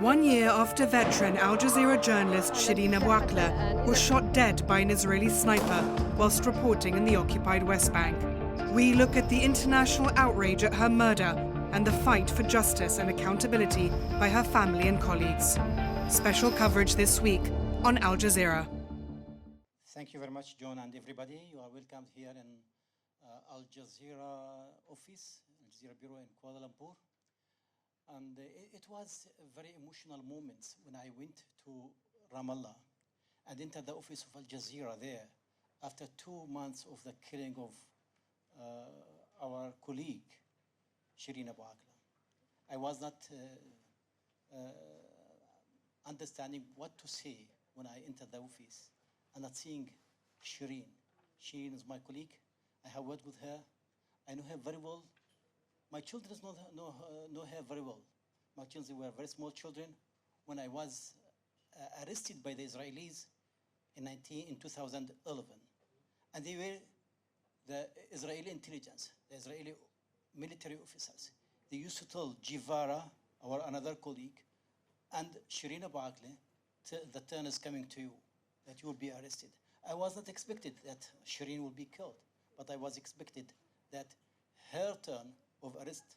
1 year after veteran Al Jazeera journalist SHIREEN Abu Akleeh was shot dead by an Israeli sniper whilst reporting in the occupied West Bank, we look at the international outrage at her murder and the fight for justice and accountability by her family and colleagues. Special coverage this week on Al Jazeera. Thank you very much, John, and everybody. You are welcome here in Al Jazeera office, Al Jazeera Bureau in Kuala Lumpur. And it was a very emotional moment when I went to Ramallah and entered the office of Al Jazeera there after 2 months of the killing of our colleague, SHIREEN Abu Akleeh. I was not understanding what to say when I entered the office and not seeing SHIREEN. SHIREEN is my colleague. I have worked with her. I know her very well. My children know her very well. My children were very small children when I was arrested by the Israelis in 2011. And they were the Israeli intelligence, the Israeli military officers. They used to tell Jivara, our another colleague, and SHIREEN Abu Akleeh, the turn is coming to you, that you will be arrested. I was not expected that SHIREEN will be killed, but I was expected that her turn of arrest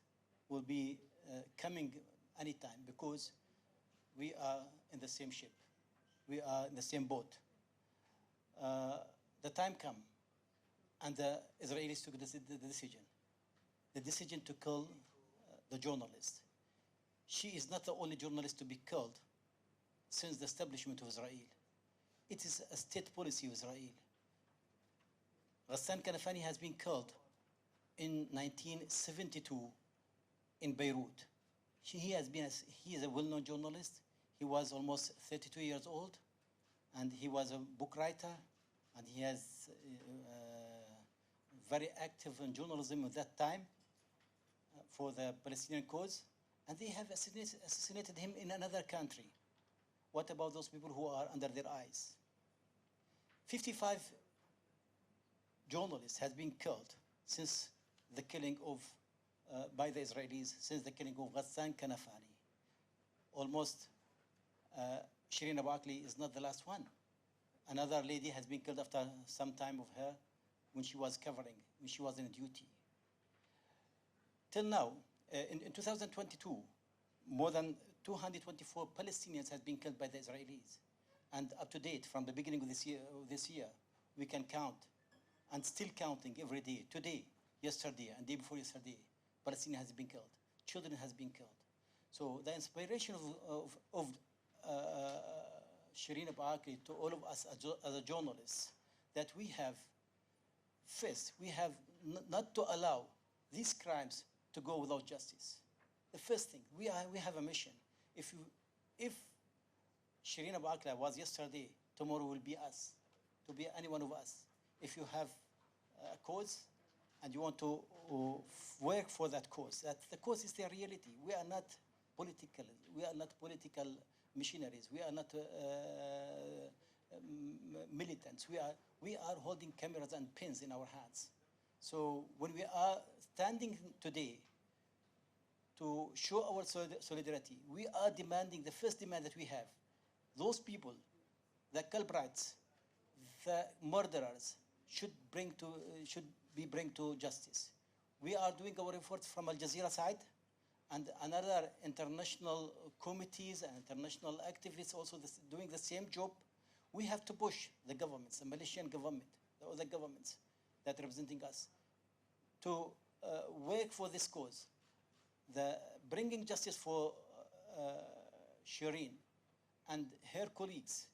will be coming anytime because we are in the same ship. We are in the same boat. The time came and the Israelis took the decision to kill the journalist. She is not the only journalist to be killed since the establishment of Israel. It is a state policy of Israel. Ghassan Kanafani has been killed in 1972 in Beirut. He is a well-known journalist. He was almost 32 years old, and he was a book writer, and he has very active in journalism at that time for the Palestinian cause, and they have assassinated him in another country. What about those people who are under their eyes? 55 journalists have been killed since the killing of, by the Israelis, since the killing of Ghassan Kanafani. Almost, SHIREEN Abu Akleeh is not the last one. Another lady has been killed after some time of her when she was covering, when she was in duty. Till now, in 2022, more than 224 Palestinians have been killed by the Israelis. And up to date, from the beginning of this year, we can count, and still counting every day. Today, yesterday, and day before yesterday, Palestinian has been killed. Children has been killed. So the inspiration of SHIREEN Abu Akleeh to all of us as a journalists, that we have first, we have not to allow these crimes to go without justice. The first thing, we have a mission. If SHIREEN Abu Akleeh was yesterday, tomorrow will be us, to be any one of us. If you have a cause and you want to work for that cause, that the cause is the reality. We are not political. We are not political missionaries. We are not militants. We are holding cameras and pens in our hands. So when we are standing today to show our solidarity, we are demanding, the first demand that we have, those people, the culprits, the murderers, should be bring to justice. We are doing our efforts from Al Jazeera side, and another international committees and international activists also doing the same job. We have to push the governments, the Malaysian government, the other governments that are representing us, to work for this cause. The bringing justice for SHIREEN and her colleagues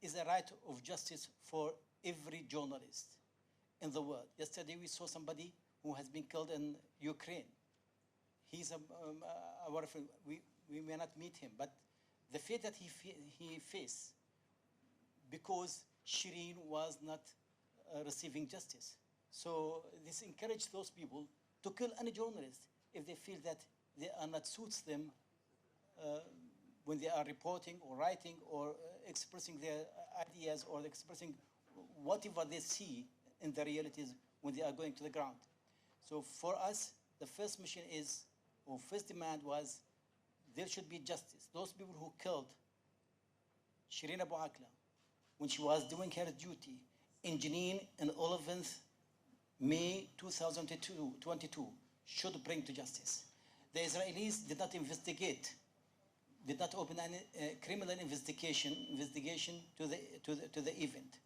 is a right of justice for every journalist in the world. Yesterday we saw somebody who has been killed in Ukraine. He's our friend. We may not meet him, but the fate that he faced because SHIREEN was not receiving justice. So this encourages those people to kill any journalist if they feel that they are not suits them when they are reporting or writing or expressing their ideas or expressing whatever they see in the realities when they are going to the ground. So for us, the first mission is, or first demand was there should be justice. Those people who killed SHIREEN Abu Akleh when she was doing her duty in Jenin on 11th May 2022 should bring to justice. The Israelis did not investigate, did not open any criminal investigation to the event.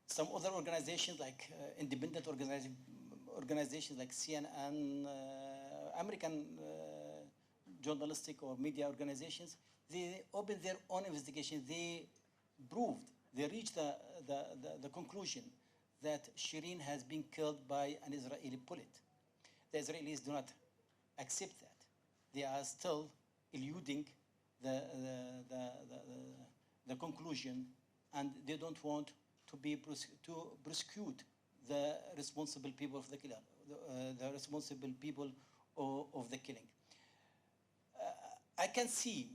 Some other organizations like independent organizations like CNN, American journalistic or media organizations, they opened their own investigation. They proved, they reached the conclusion that SHIREEN has been killed by an Israeli bullet. The Israelis do not accept that. They are still eluding the conclusion, and they don't want to prosecute the responsible people of the killing, the responsible people of the killing. I can see,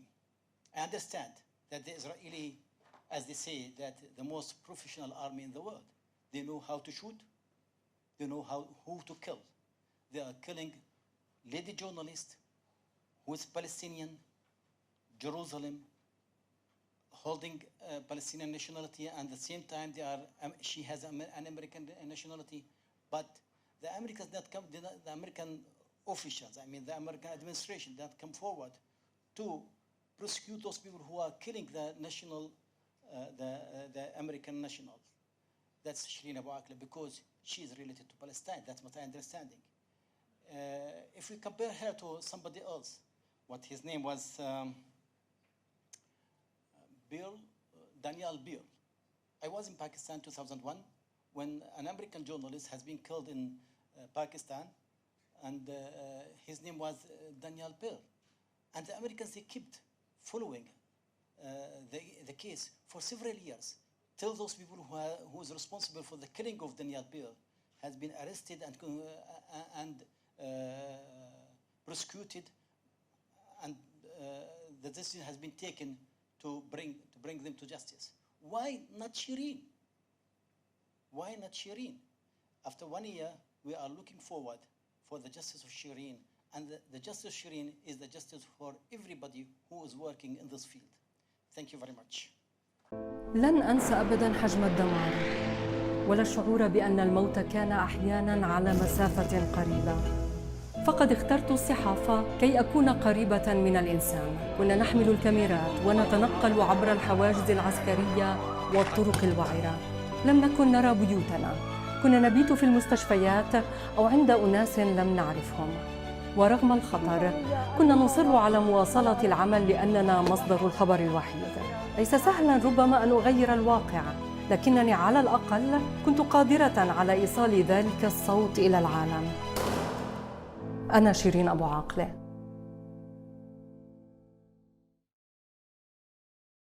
I understand that the Israeli, as they say, that the most professional army in the world. They know how to shoot. They know who to kill. They are killing lady journalist who is Palestinian, Jerusalem, holding Palestinian nationality, and at the same time she has an American nationality. But the Americans the American officials, I mean the American administration, did not come forward to prosecute those people who are killing the national, the American nationals. That's SHIREEN Abu Akleh, because she is related to Palestine. That's my understanding. If we compare her to somebody else, what his name was, Daniel Beer. I was in Pakistan 2001 when an American journalist has been killed in Pakistan, and his name was Daniel Beer. And the Americans, they kept following the case for several years, till those people who is responsible for the killing of Daniel Beer has been arrested and prosecuted, and the decision has been taken to bring them to justice. Why not SHIREEN? Why not SHIREEN? After 1 year, we are looking forward for the justice of SHIREEN, and the justice of SHIREEN is the justice for everybody who is working in this field. Thank you very much. لن أنسى أبداً حجم الدمار ولا الشعور بأن الموت كان أحياناً على مسافة قريبة. فقد اخترت الصحافة كي أكون قريبة من الإنسان. كنا نحمل الكاميرات ونتنقل عبر الحواجز العسكرية والطرق الوعرة. لم نكن نرى بيوتنا. كنا نبيت في المستشفيات أو عند أناس لم نعرفهم. ورغم الخطر كنا نصر على مواصلة العمل لأننا مصدر الخبر الوحيد. ليس سهلا ربما أن أغير الواقع، لكنني على الأقل كنت قادرة على إيصال ذلك الصوت إلى العالم. أنا شيرين أبو عاقلة.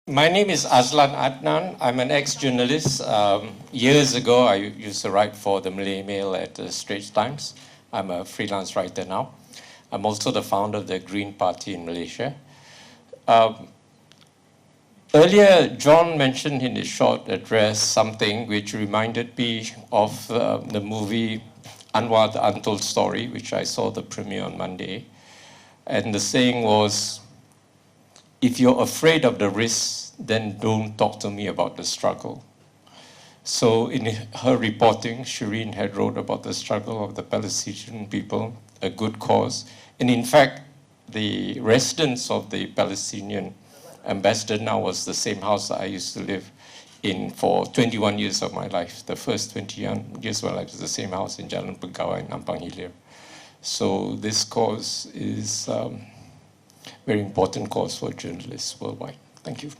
My name is Azlan Adnan. I'm an ex-journalist. Years ago, I used to write for the Malay Mail at the Straits Times. I'm a freelance writer now. I'm also the founder of the Green Party in Malaysia. Earlier, John mentioned in his short address something which reminded me of the movie Anwar, the Untold Story, which I saw the premiere on Monday. And the saying was, if you're afraid of the risks, then don't talk to me about the struggle. So in her reporting, SHIREEN had wrote about the struggle of the Palestinian people, a good cause. And in fact, the residence of the Palestinian ambassador now was the same house that I used to live in for 21 years of my life. The first 21 years of my life was the same house in Jalan Pegawai in Ampang Hilir. So this cause is a very important cause for journalists worldwide. Thank you.